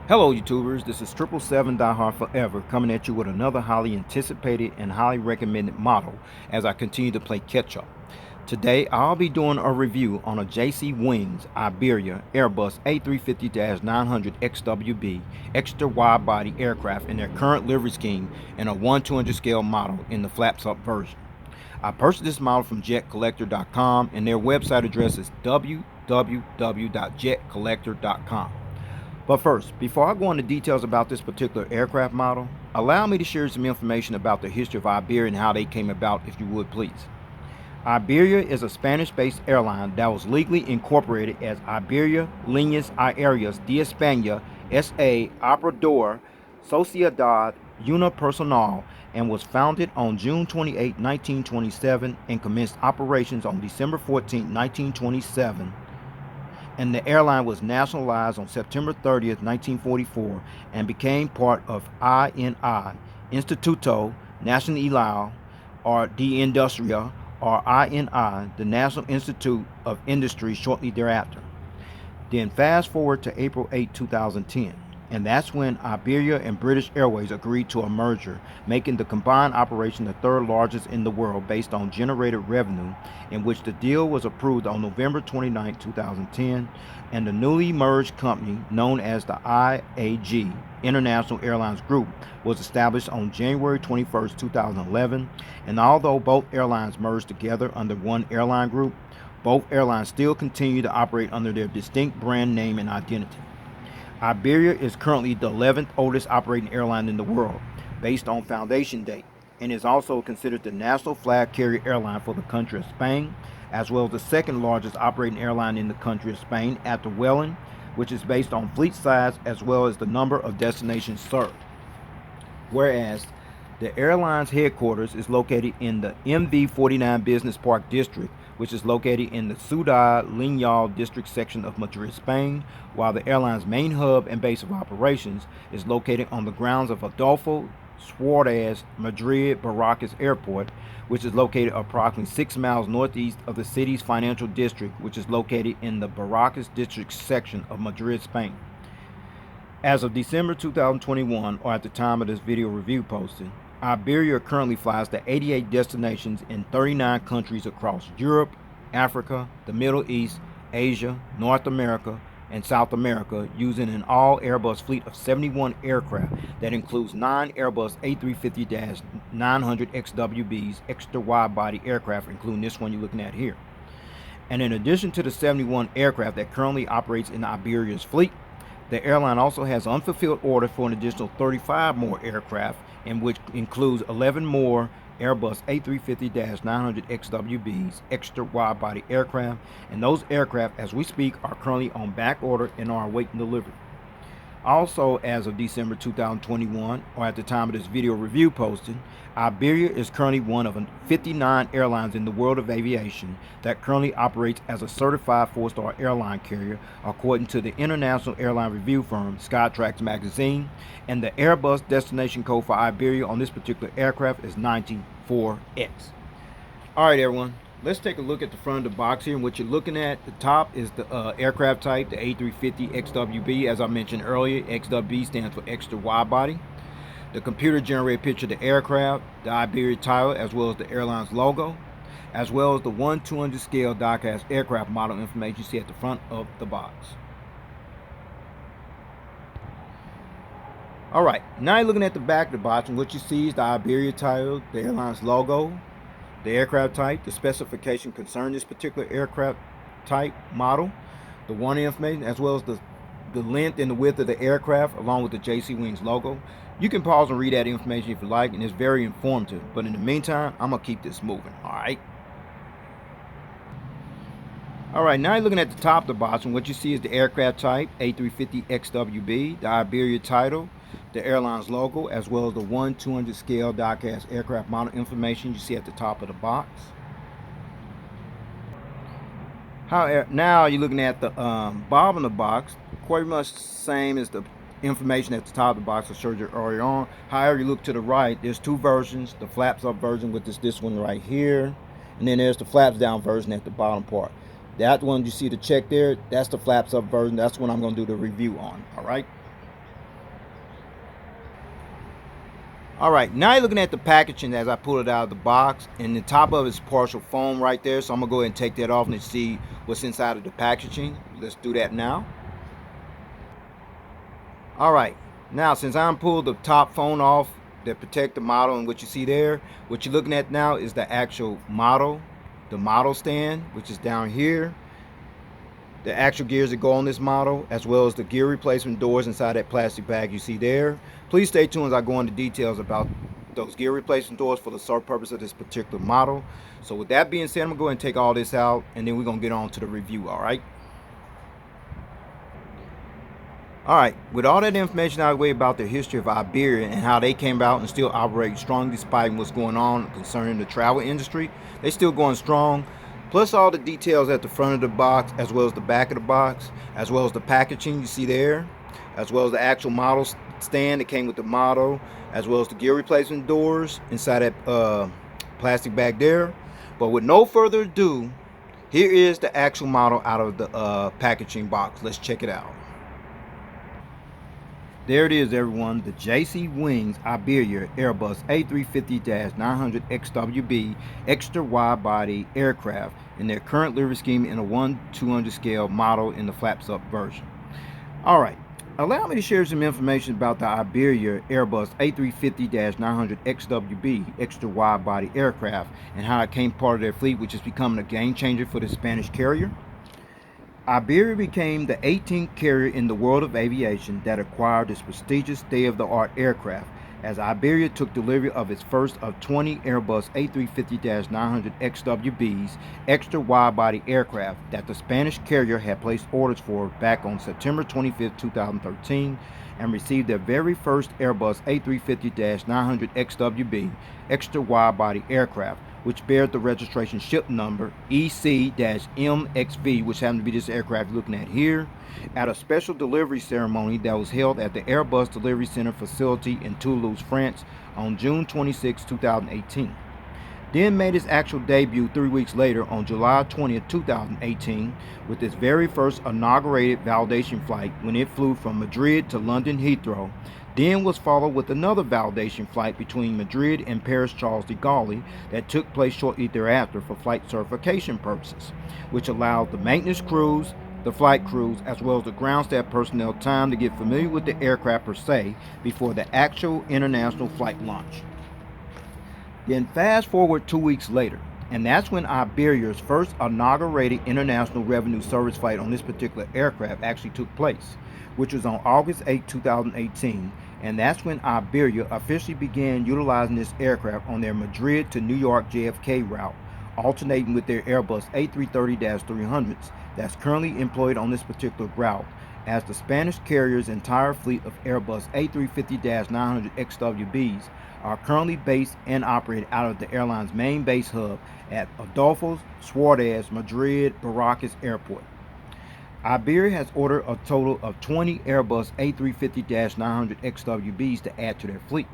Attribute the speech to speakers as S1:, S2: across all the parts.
S1: Hello YouTubers, this is 777 Die Hard Forever coming at you with another highly anticipated and highly recommended model as I continue to play catch up. Today I'll be doing a review on a JC Wings Iberia Airbus A350-900XWB extra wide body aircraft in their current livery scheme in a 1/200 scale model in the flaps up version. I purchased this model from jetcollector.com and their website address is www.jetcollector.com. But first, before I go into details about this particular aircraft model, allow me to share some information about the history of Iberia and how they came about, if you would please. Iberia is a Spanish-based airline that was legally incorporated as Iberia Líneas Aéreas de España S.A. Operador Sociedad Unipersonal and was founded on June 28, 1927 and commenced operations on December 14, 1927. And the airline was nationalized on September 30th, 1944 and became part of INI, Instituto Nacional or de Industria, or INI, the National Institute of Industry, shortly thereafter. Then fast forward to April 8, 2010, and that's when Iberia and British Airways agreed to a merger, making the combined operation the third largest in the world based on generated revenue, in which the deal was approved on November 29, 2010, and the newly merged company, known as the IAG, International Airlines Group, was established on January 21, 2011, and although both airlines merged together under one airline group, both airlines still continue to operate under their distinct brand name and identity. Iberia is currently the 11th oldest operating airline in the world, based on foundation date, and is also considered the national flag carrier airline for the country of Spain, as well as the second largest operating airline in the country of Spain after Welling, which is based on fleet size as well as the number of destinations served. Whereas the airline's headquarters is located in the MV49 Business Park District, which is located in the Ciudad Lineal District section of Madrid, Spain, while the airline's main hub and base of operations is located on the grounds of Adolfo Suarez Madrid-Barajas Airport, which is located approximately 6 miles northeast of the city's financial district, which is located in the Barajas District section of Madrid, Spain. As of December 2021, or at the time of this video review posting, Iberia currently flies to 88 destinations in 39 countries across Europe, Africa, the Middle East, Asia, North America, and South America, using an all-Airbus fleet of 71 aircraft that includes 9 Airbus A350-900XWBs extra wide-body aircraft, including this one you're looking at here. And in addition to the 71 aircraft that currently operates in Iberia's fleet, the airline also has unfulfilled orders for an additional 35 more aircraft, in which includes 11 more Airbus A350-900XWBs extra wide-body aircraft, and those aircraft, as we speak, are currently on back order and are awaiting delivery. Also, as of December 2021, or at the time of this video review posting, Iberia is currently one of 59 airlines in the world of aviation that currently operates as a certified 4-star airline carrier, according to the international airline review firm Skytrax magazine, and the Airbus destination code for Iberia on this particular aircraft is 94X. Alright everyone, let's take a look at the front of the box here. And what you're looking at, the top is the aircraft type, the A350XWB. As I mentioned earlier, XWB stands for extra wide body. The computer generated picture of the aircraft, the Iberia title, as well as the airline's logo, as well as the 1/200 scale die-cast aircraft model information you see at the front of the box. Alright, now you're looking at the back of the box, and what you see is the Iberia title, the airline's logo, the aircraft type, the specification concerning this particular aircraft type model, the warning information, as well as the length and the width of the aircraft, along with the JC Wings logo. You can pause and read that information if you like, and it's very informative. But in the meantime, I'm going to keep this moving, alright? Alright, now you're looking at the top of the box, and what you see is the aircraft type, A350XWB, the Iberia title, the airline's logo, as well as the 1/200 scale die-cast aircraft model information you see at the top of the box. However, now you're looking at the bottom of the box, quite much the same as the information at the top of the box I showed you earlier on. However, you look to the right, there's two versions: the flaps up version, with this one right here, and then there's the flaps down version at the bottom part. That one you see the check there, that's the flaps up version. That's what I'm going to do the review on. All right. All right, now you're looking at the packaging as I pull it out of the box, and the top of it is partial foam right there. So I'm gonna go ahead and take that off and see what's inside of the packaging. Let's do that now. All right, now since I'm pulled the top foam off that protect the model and what you see there, what you're looking at now is the actual model, the model stand, which is down here, the actual gears that go on this model, as well as the gear replacement doors inside that plastic bag you see there. Please stay tuned as I go into details about those gear replacement doors for the sole purpose of this particular model. So with that being said, I'm gonna go ahead and take all this out, and then we're gonna get on to the review. All right. All right, with all that information out of the way about the history of Iberia and how they came about and still operate strong despite what's going on concerning the travel industry, they still going strong. Plus all the details at the front of the box, as well as the back of the box, as well as the packaging you see there, as well as the actual model stand that came with the model, as well as the gear replacement doors inside that plastic bag there. But with no further ado, here is the actual model out of the packaging box. Let's check it out. There it is, everyone, the JC Wings Iberia Airbus A350-900XWB extra wide body aircraft in their current livery scheme in a 1/200 scale model in the flaps up version. All right, allow me to share some information about the Iberia Airbus A350-900XWB extra wide body aircraft and how it came part of their fleet, which is becoming a game changer for the Spanish carrier. Iberia became the 18th carrier in the world of aviation that acquired this prestigious state-of-the-art aircraft, as Iberia took delivery of its first of 20 Airbus A350-900XWBs extra wide-body aircraft that the Spanish carrier had placed orders for back on September 25, 2013, and received their very first Airbus A350-900XWB extra wide-body aircraft, which bears the registration ship number EC-MXV, which happened to be this aircraft you're looking at here, at a special delivery ceremony that was held at the Airbus Delivery Center facility in Toulouse, France on June 26, 2018. Then made its actual debut 3 weeks later on July 20, 2018, with its very first inaugurated validation flight when it flew from Madrid to London Heathrow. Then was followed with another validation flight between Madrid and Paris Charles de Gaulle that took place shortly thereafter for flight certification purposes, which allowed the maintenance crews, the flight crews, as well as the ground staff personnel time to get familiar with the aircraft per se before the actual international flight launch. Then fast forward 2 weeks later, and that's when Iberia's first inaugurated international revenue service flight on this particular aircraft actually took place, which was on August 8, 2018, and that's when Iberia officially began utilizing this aircraft on their Madrid to New York JFK route, alternating with their Airbus A330-300s that's currently employed on this particular route, as the Spanish carrier's entire fleet of Airbus A350-900XWBs are currently based and operated out of the airline's main base hub at Adolfo Suarez Madrid-Barajas Airport. Iberia has ordered a total of 20 Airbus A350-900XWBs to add to their fleet.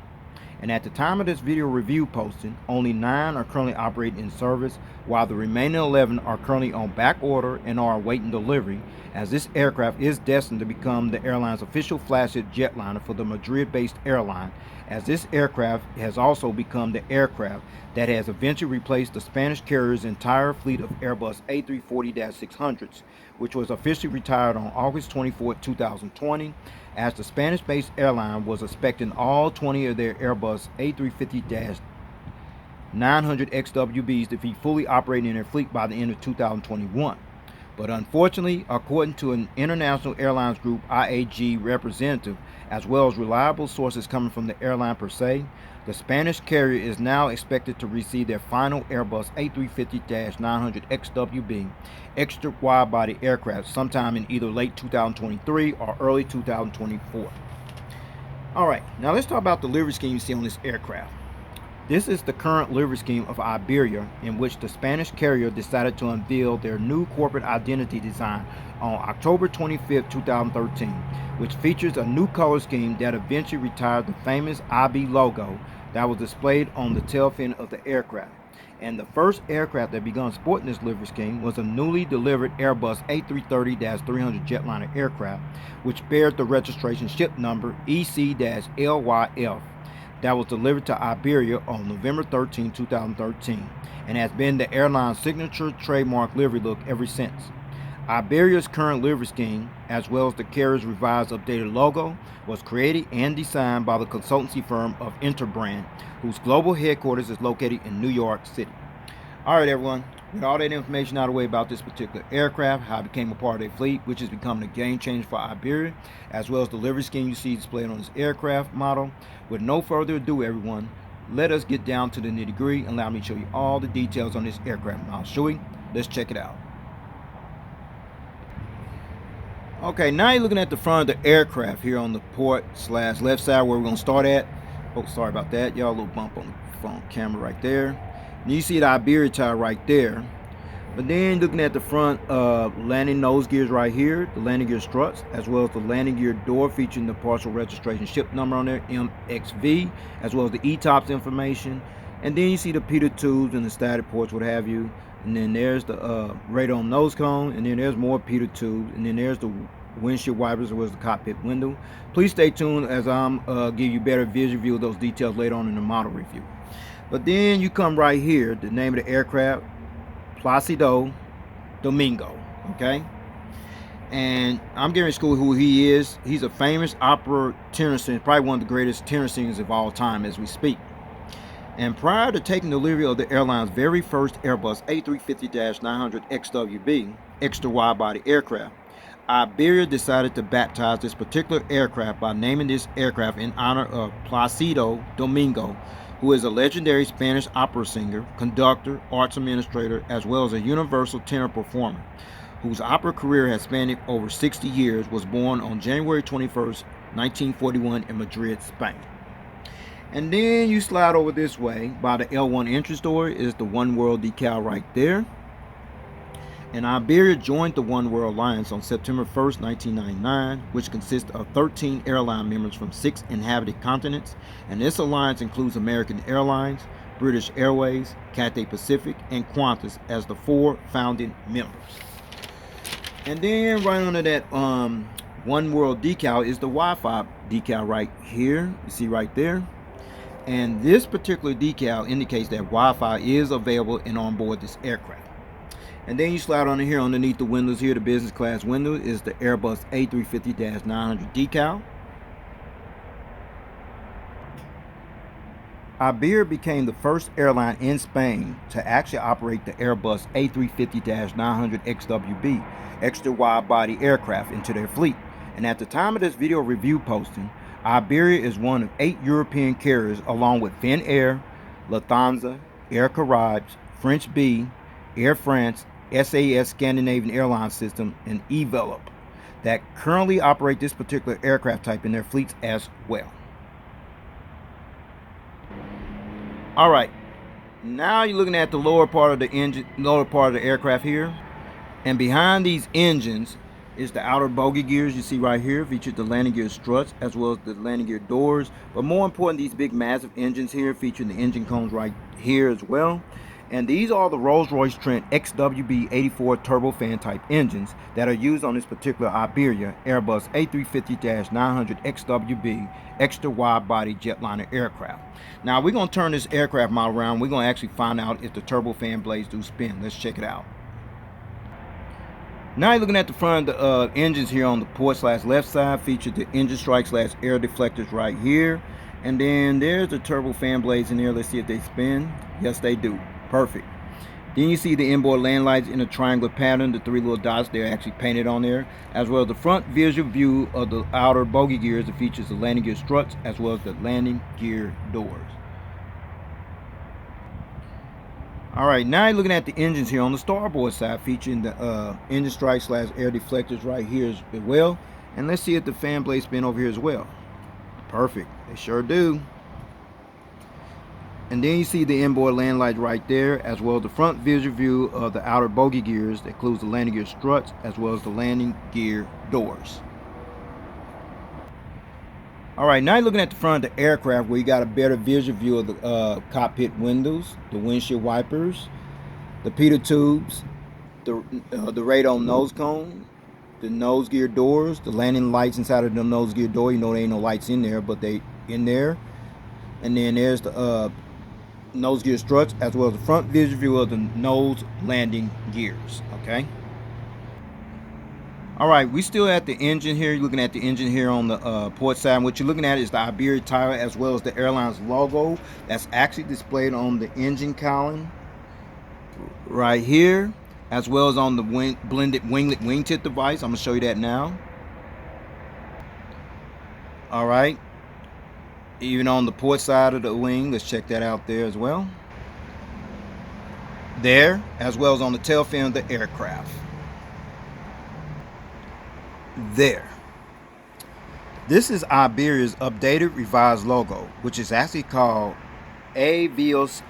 S1: And at the time of this video review posting, only 9 are currently operating in service, while the remaining 11 are currently on back order and are awaiting delivery, as this aircraft is destined to become the airline's official flagship jetliner for the Madrid-based airline, as this aircraft has also become the aircraft that has eventually replaced the Spanish carrier's entire fleet of Airbus A340-600s, which was officially retired on August 24, 2020, as the Spanish-based airline was expecting all 20 of their Airbus A350-900XWBs to be fully operating in their fleet by the end of 2021. But unfortunately, according to an International Airlines Group IAG representative, as well as reliable sources coming from the airline per se, the Spanish carrier is now expected to receive their final Airbus A350-900XWB extra wide-body aircraft sometime in either late 2023 or early 2024. All right, now let's talk about the livery scheme you see on this aircraft. This is the current livery scheme of Iberia, in which the Spanish carrier decided to unveil their new corporate identity design on October 25, 2013, which features a new color scheme that eventually retired the famous IB logo that was displayed on the tail fin of the aircraft. And the first aircraft that began sporting this livery scheme was a newly delivered Airbus A330-300 Jetliner aircraft, which bears the registration ship number EC-LYF. that was delivered to Iberia on November 13, 2013, and has been the airline's signature trademark livery look ever since. Iberia's current livery scheme, as well as the carrier's revised updated logo, was created and designed by the consultancy firm of Interbrand, whose global headquarters is located in New York City. Alright everyone, with all that information out of the way about this particular aircraft, how it became a part of their fleet, which is becoming a game changer for Iberia, as well as the livery scheme you see displayed on this aircraft model. With no further ado everyone, let us get down to the nitty gritty and allow me to show you all the details on this aircraft model. Shall we? Let's check it out. Okay, now you're looking at the front of the aircraft here on the port/left side where we're going to start at. Oh, sorry about that. Y'all, a little bump on the phone camera right there. And you see the Iberia tire right there. But then looking at the front landing nose gears right here, the landing gear struts, as well as the landing gear door featuring the partial registration ship number on there, MXV, as well as the ETOPS information. And then you see the pitot tubes and the static ports, what have you. And then there's the radome nose cone, and then there's more pitot tubes, and then there's the windshield wipers as well as the cockpit window. Please stay tuned as I'm give you better visual view of those details later on in the model review. But then you come right here, the name of the aircraft, Placido Domingo, okay? And I'm getting to school who he is. He's a famous opera tenor singer, probably one of the greatest tenor singers of all time as we speak. And prior to taking delivery of the airline's very first Airbus A350-900XWB, extra wide-body aircraft, Iberia decided to baptize this particular aircraft by naming this aircraft in honor of Placido Domingo, who is a legendary Spanish opera singer, conductor, arts administrator, as well as a universal tenor performer, whose opera career has spanned over 60 years, was born on January 21st, 1941 in Madrid, Spain. And then you slide over this way by the L1 entrance door is the One World decal right there. And Iberia joined the One World Alliance on September 1st, 1999, which consists of 13 airline members from 6 inhabited continents. And this alliance includes American Airlines, British Airways, Cathay Pacific, and Qantas as the 4 founding members. And then right under that One World decal is the Wi-Fi decal right here. You see right there. And this particular decal indicates that Wi-Fi is available and on board this aircraft. And then you slide on in here underneath the windows here, the business class window is the Airbus A350-900 decal. Iberia became the first airline in Spain to actually operate the Airbus A350-900XWB extra wide body aircraft into their fleet. And at the time of this video review posting, Iberia is one of 8 European carriers along with Finnair, Lufthansa, Air Caribes, French Bee, Air France, SAS Scandinavian Airlines System, and Envelop that currently operate this particular aircraft type in their fleets as well. Alright, now you're looking at the lower part of the engine, lower part of the aircraft here. And behind these engines is the outer bogie gears you see right here, featured the landing gear struts as well as the landing gear doors. But more important, these big massive engines here featuring the engine cones right here as well. And these are the Rolls-Royce Trent XWB 84 turbofan type engines that are used on this particular Iberia Airbus A350-900XWB extra wide body jetliner aircraft. Now we're going to turn this aircraft model around. We're going to actually find out if the turbofan blades do spin. Let's check it out. Now you're looking at the front of the engines here on the port/left side, featured the engine strike/air deflectors right here. And then there's the turbofan blades in there. Let's see if they spin. Yes, they do. Perfect. Then you see the inboard land lights in a triangular pattern, the 3 little dots, they're actually painted on there, as well as the front visual view of the outer bogie gears that features the landing gear struts as well as the landing gear doors. Alright, now you're looking at the engines here on the starboard side, featuring the engine strike/air deflectors right here as well. And let's see if the fan blades spin over here as well. Perfect, they sure do. And then you see the inboard land light right there, as well as the front visual view of the outer bogie gears that includes the landing gear struts as well as the landing gear doors. Alright, now you're looking at the front of the aircraft where you got a better visual view of the cockpit windows, the windshield wipers, the pitot tubes, the radome nose cone, the nose gear doors, the landing lights inside of the nose gear door. You know there ain't no lights in there, but they in there. And then there's the nose gear struts, as well as the front visual view of the nose landing gears. Okay. All right, we still at the engine here. You're looking at the engine here on the port side. What you're looking at is the Iberia title, as well as the airline's logo that's actually displayed on the engine cowling right here, as well as on the blended winglet wingtip device. I'm gonna show you that now. All right, even on the port side of the wing, let's check that out there as well. There, as well as on the tail fin of the aircraft. There. This is Iberia's updated revised logo, which is actually called Aviation,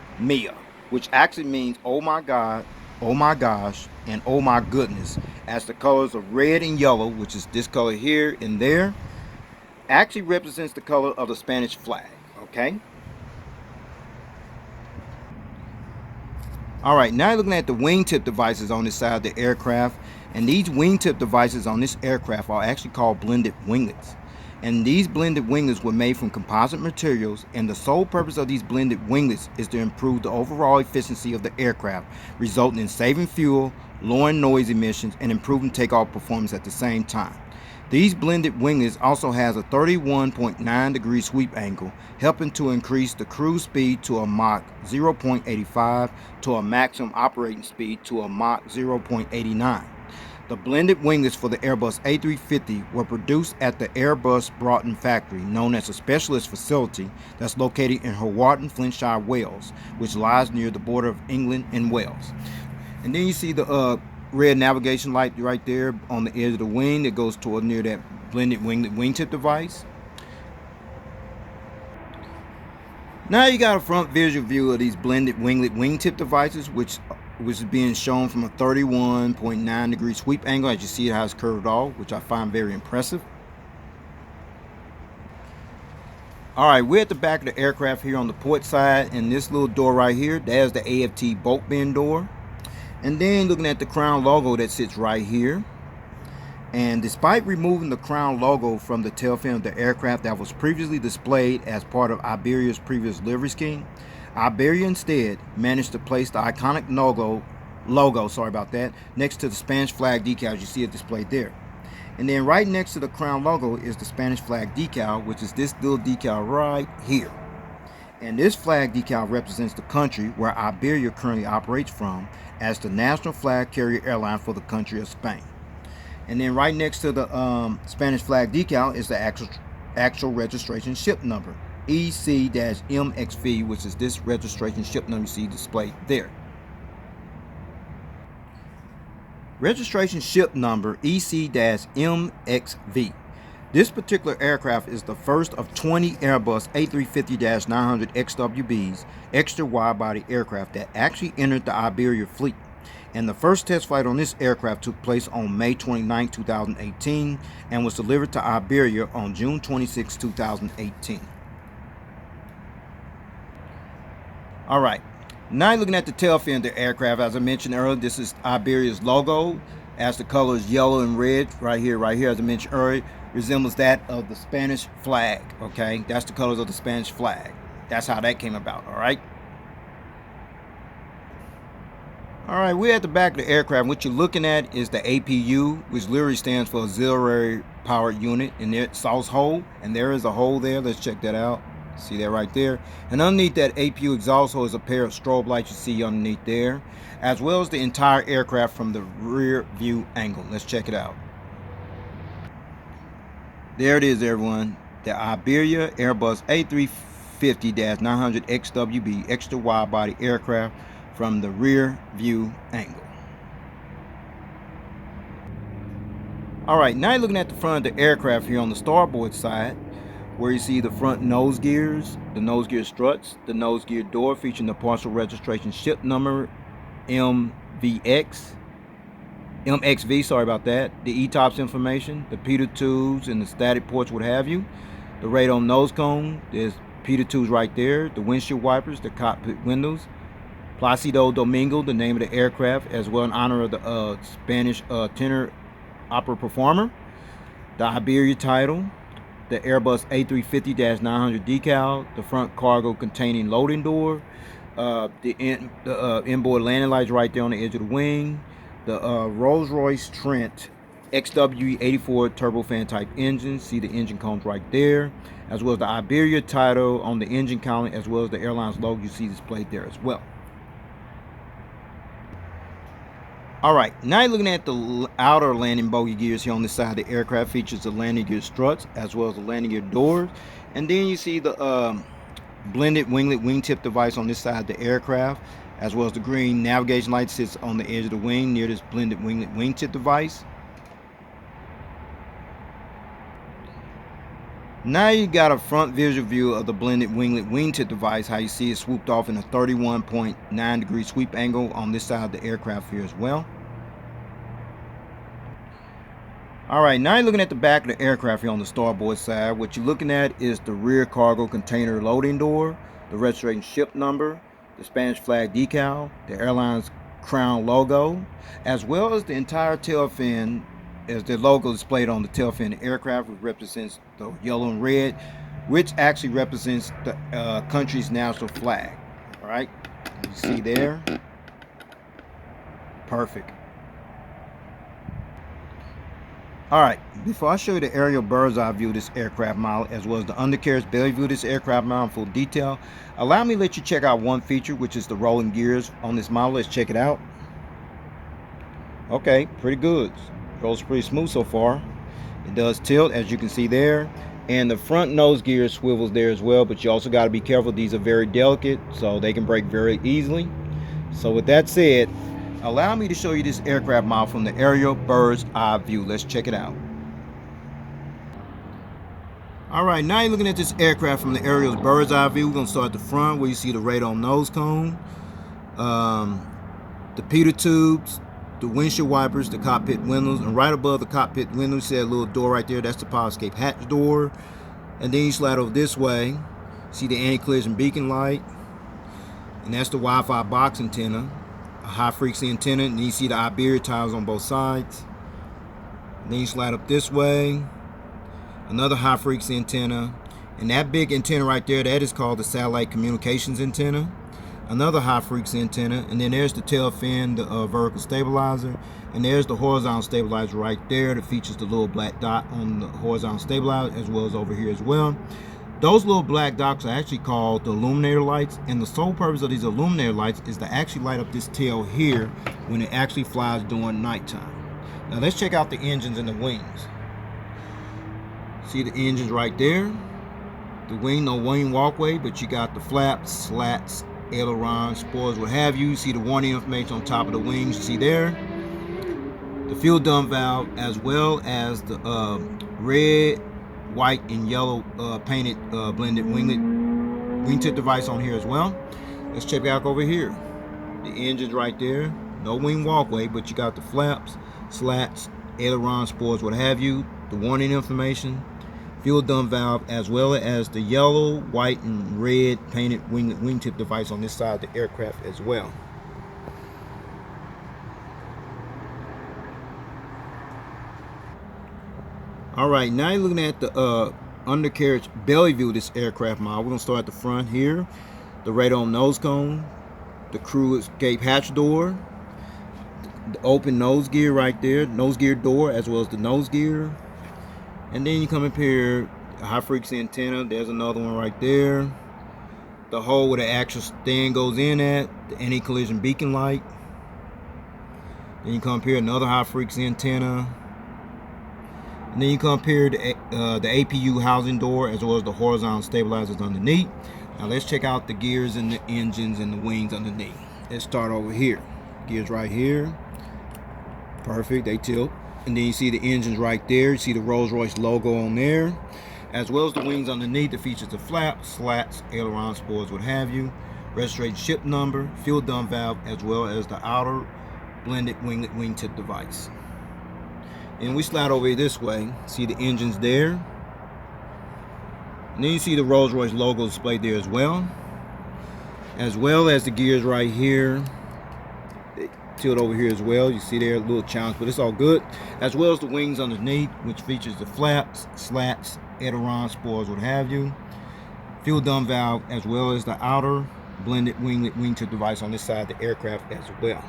S1: which actually means oh my god, oh my gosh, and oh my goodness, as the colors of red and yellow, which is this color here and there, actually represents the color of the Spanish flag. Okay. All right, now you're looking at the wingtip devices on this side of the aircraft, and these wingtip devices on this aircraft are actually called blended winglets. And these blended winglets were made from composite materials, and the sole purpose of these blended winglets is to improve the overall efficiency of the aircraft, resulting in saving fuel, lowering noise emissions, and improving takeoff performance at the same time. These blended winglets also has a 31.9 degree sweep angle, helping to increase the cruise speed to a Mach 0.85 to a maximum operating speed to a Mach 0.89. The blended winglets for the Airbus A350 were produced at the Airbus Broughton factory, known as a specialist facility that's located in Hawarden, Flintshire, Wales, which lies near the border of England and Wales. And then you see the red navigation light right there on the edge of the wing that goes toward near that blended winglet wingtip device. Now you got a front visual view of these blended winglet wingtip devices, which is being shown from a 31.9 degree sweep angle, as you see how it's curved off, which I find very impressive. All right, we're at the back of the aircraft here on the port side, and this little door right here, there's the AFT bolt bin door. And then looking at the crown logo that sits right here. And despite removing the crown logo from the tail fin of the aircraft that was previously displayed as part of Iberia's previous livery scheme, Iberia instead managed to place the iconic logo, next to the Spanish flag decal. You see it displayed there. And then right next to the crown logo is the Spanish flag decal, which is this little decal right here. And this flag decal represents the country where Iberia currently operates from as the national flag carrier airline for the country of Spain. And then right next to the Spanish flag decal is the actual registration ship number, EC-MXV, which is this registration ship number you see displayed there. Registration ship number EC-MXV. This particular aircraft is the first of 20 Airbus A350-900XWBs, extra wide-body aircraft that actually entered the Iberia fleet. And the first test flight on this aircraft took place on May 29, 2018, and was delivered to Iberia on June 26, 2018. All right, now you're looking at the tail fin of the aircraft. As I mentioned earlier, this is Iberia's logo, as the color is yellow and red right here, as I mentioned earlier, resembles that of the Spanish flag. Okay, that's the colors of the Spanish flag. That's how that came about. All right. All right, we're at the back of the aircraft. What you're looking at is the APU, which literally stands for Auxiliary Power Unit, and there's exhaust hole, and there is a hole there. Let's check that out. See that right there. And underneath that APU exhaust hole is a pair of strobe lights you see underneath there, as well as the entire aircraft from the rear view angle. Let's check it out. There it is, everyone. The Iberia Airbus A350-900XWB extra wide body aircraft from the rear view angle. All right, now you're looking at the front of the aircraft here on the starboard side, where you see the front nose gears, the nose gear struts, the nose gear door featuring the partial registration ship number MXV, sorry about that, the ETOPS information, the P2 tubes and the static ports, what have you, the radome nose cone, there's P2 tubes right there, the windshield wipers, the cockpit windows, Placido Domingo, the name of the aircraft, as well in honor of the Spanish tenor opera performer, the Iberia title, the Airbus A350-900 decal, the front cargo containing loading door, the inboard landing lights right there on the edge of the wing, the Rolls-Royce Trent XW84 turbofan type engine. See the engine cones right there, as well as the Iberia title on the engine column, as well as the airline's logo you see displayed there as well. Alright, now you're looking at the outer landing bogey gears here on this side of the aircraft. Features the landing gear struts as well as the landing gear doors. And then you see the blended winglet wingtip device on this side of the aircraft, as well as the green navigation light sits on the edge of the wing near this blended winglet wingtip device. Now you got a front visual view of the blended winglet wingtip device, how you see it swooped off in a 31.9 degree sweep angle on this side of the aircraft here as well. Alright, now you're looking at the back of the aircraft here on the starboard side. What you're looking at is the rear cargo container loading door, the registration ship number, the Spanish flag decal, the airline's crown logo, as well as the entire tail fin, as the logo displayed on the tail fin of the aircraft, which represents the yellow and red, which actually represents the country's national flag. All right, you see there, perfect. All right, before I show you the aerial bird's eye view of this aircraft model, as well as the undercarriage belly view of this aircraft model in full detail, allow me to let you check out one feature, which is the rolling gears on this model. Let's check it out. Okay, pretty good. Rolls pretty smooth so far. It does tilt, as you can see there, and the front nose gear swivels there as well, but you also got to be careful. These are very delicate, so they can break very easily. So with that said, allow me to show you this aircraft model from the aerial bird's eye view. Let's check it out. All right, now you're looking at this aircraft from the aerial bird's eye view. We're going to start at the front where you see the radome nose cone, the pitot tubes, the windshield wipers, the cockpit windows, and right above the cockpit windows, you see a little door right there. That's the power escape hatch door. And then you slide over this way, see the anti-collision beacon light, and that's the Wi-Fi box antenna, a high frequency antenna, and you see the Iberia tiles on both sides. And then you slide up this way, another high frequency antenna, and that big antenna right there, that is called the satellite communications antenna. Another high frequency antenna, and then there's the tail fin, the vertical stabilizer, and there's the horizontal stabilizer right there that features the little black dot on the horizontal stabilizer, as well as over here as well. Those little black dots are actually called the illuminator lights, and the sole purpose of these illuminator lights is to actually light up this tail here when it actually flies during nighttime. Now let's check out the engines and the wings. See the engines right there. The wing, no wing walkway, but you got the flaps, slats, ailerons, spoilers, what have you. You see the warning information on top of the wings, you see there. The fuel dump valve, as well as the red, white, and yellow painted blended wingtip device on here as well. Let's check out over here. The engine's right there. No wing walkway, but you got the flaps, slats, ailerons, spoilers, what have you. The warning information, fuel dump valve, as well as the yellow, white, and red painted wingtip device on this side of the aircraft as well. All right, now you're looking at the undercarriage belly view of this aircraft model. We're gonna start at the front here. The radome nose cone, the crew escape hatch door, the open nose gear right there, nose gear door, as well as the nose gear. And then you come up here, a high frequency antenna, there's another one right there. The hole where the actual stand goes in at, the anti-collision beacon light. Then you come up here, another high frequency antenna. And then you come up here, the APU housing door, as well as the horizontal stabilizers underneath. Now let's check out the gears and the engines and the wings underneath. Let's start over here. Gears right here. Perfect, they tilt. And then you see the engines right there. You see the Rolls-Royce logo on there, as well as the wings underneath. That features the flaps, slats, aileron, spoilers, what have you. Registration ship number, fuel dump valve, as well as the outer blended winglet wingtip device. And we slide over here this way. See the engines there. And then you see the Rolls-Royce logo displayed there as well as the gears right here. Tilt over here as well. You see there a little challenge, but it's all good. As well as the wings underneath, which features the flaps, slats, aileron, spoils, what have you. Fuel dump valve, as well as the outer blended winglet wingtip device on this side of the aircraft as well.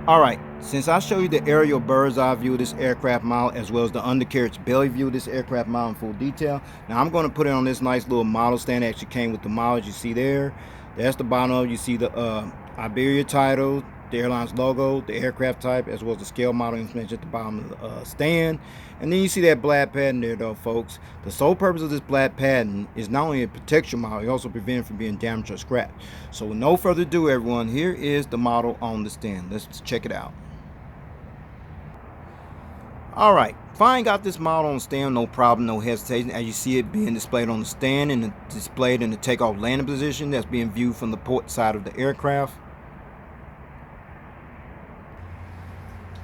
S1: Alright, since I showed you the aerial bird's eye view of this aircraft model as well as the undercarriage belly view of this aircraft model in full detail, now I'm going to put it on this nice little model stand that actually came with the model, as you see there. That's the bottom of it. You see the Iberia title, the airline's logo, the aircraft type, as well as the scale model information at the bottom of the stand. And then you see that black pattern there though, folks. The sole purpose of this black pattern is not only to protect your model, it also prevents it from being damaged or scratched. So with no further ado, everyone, here is the model on the stand. Let's check it out. Alright, fine, got this model on the stand, no problem, no hesitation. As you see it being displayed on the stand and displayed in the takeoff landing position that's being viewed from the port side of the aircraft.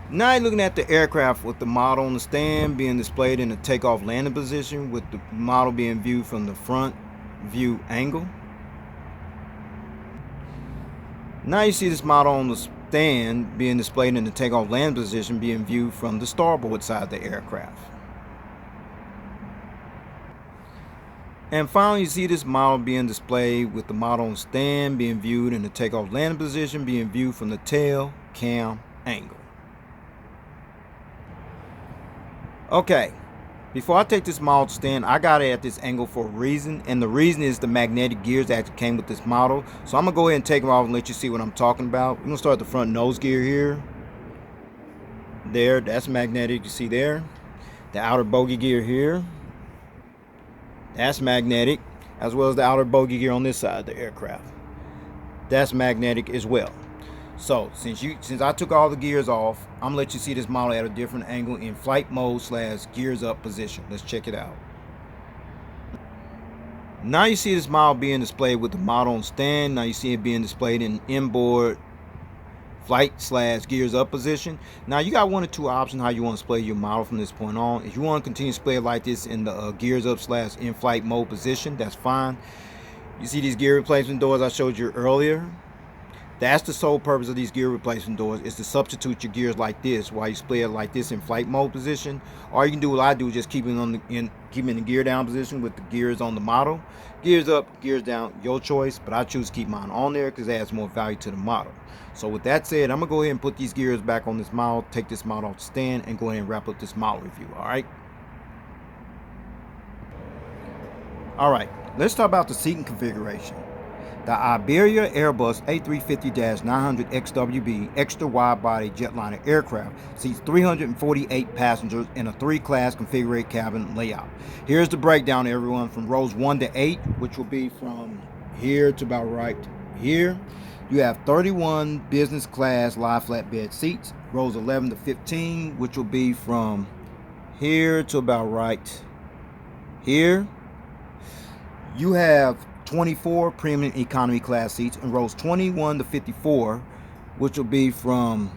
S1: Now you're looking at the aircraft with the model on the stand being displayed in the takeoff landing position with the model being viewed from the front view angle. Now you see this model on the stand being displayed in the takeoff landing position being viewed from the starboard side of the aircraft. And finally, you see this model being displayed with the model on the stand being viewed in the takeoff landing position being viewed from the tail cam angle. Okay, before I take this model to stand, I got it at this angle for a reason, and the reason is the magnetic gears that actually came with this model. So I'm gonna go ahead and take them off and let you see what I'm talking about. We're gonna start the front nose gear here. There, that's magnetic, you see there. The outer bogey gear here, that's magnetic, as well as the outer bogey gear on this side of the aircraft. That's magnetic as well. So since I took all the gears off, I'm gonna let you see this model at a different angle in flight mode / gears up position. Let's check it out. Now you see this model being displayed with the model on stand. Now you see it being displayed in inboard flight / gears up position. Now you got one or two options how you want to display your model from this point on. If you want to continue to display it like this in the gears up / in flight mode position, that's fine. You see these gear replacement doors I showed you earlier. That's the sole purpose of these gear replacement doors, is to substitute your gears like this while you display it like this in flight mode position. Or you can do what I do, just keeping in the gear down position with the gears on the model. Gears up, gears down, your choice, but I choose to keep mine on there because it adds more value to the model. So with that said, I'm gonna go ahead and put these gears back on this model, take this model off the stand, and go ahead and wrap up this model review. Alright, let's talk about the seating configuration. The Iberia Airbus A350-900XWB extra wide-body jetliner aircraft seats 348 passengers in a 3-class configured cabin layout. Here's the breakdown, everyone, from rows 1 to 8, which will be from here to about right here. You have 31 business class live flatbed seats. Rows 11 to 15, which will be from here to about right here. You have 24 premium economy class seats in rows 21 to 54, which will be from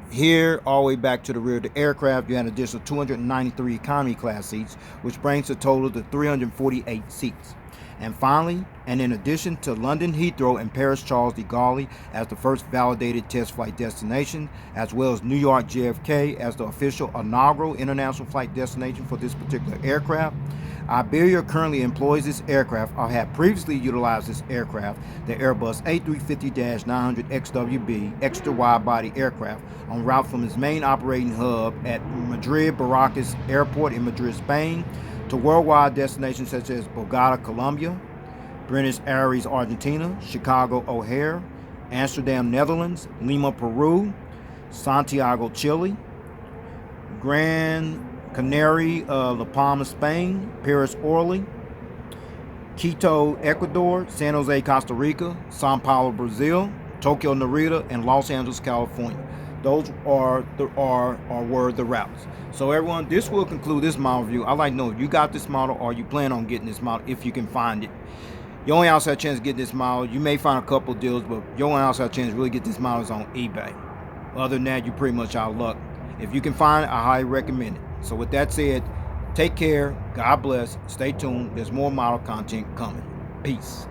S1: here all the way back to the rear of the aircraft. You have an additional 293 economy class seats, which brings the total to 348 seats. And finally, and in addition to London Heathrow and Paris Charles de Gaulle as the first validated test flight destination, as well as New York JFK as the official inaugural international flight destination for this particular aircraft, Iberia currently employs this aircraft, or had previously utilized this aircraft, the Airbus A350-900XWB extra wide-body aircraft, en route from its main operating hub at Madrid-Barajas Airport in Madrid, Spain, to worldwide destinations such as Bogota, Colombia, Buenos Aires, Argentina, Chicago O'Hare, Amsterdam, Netherlands, Lima, Peru, Santiago, Chile, Gran Canaria, La Palma, Spain, Paris, Orly, Quito, Ecuador, San Jose, Costa Rica, Sao Paulo, Brazil, Tokyo, Narita, and Los Angeles, California. Those were the routes. So everyone, this will conclude this model review. I'd like to know if you got this model or you plan on getting this model, if you can find it. Your only outside chance to get this model, you may find a couple deals, but your only outside chance to really get this model is on eBay. Other than that, you're pretty much out of luck. If you can find it, I highly recommend it. So with that said, take care, God bless, stay tuned, there's more model content coming. Peace.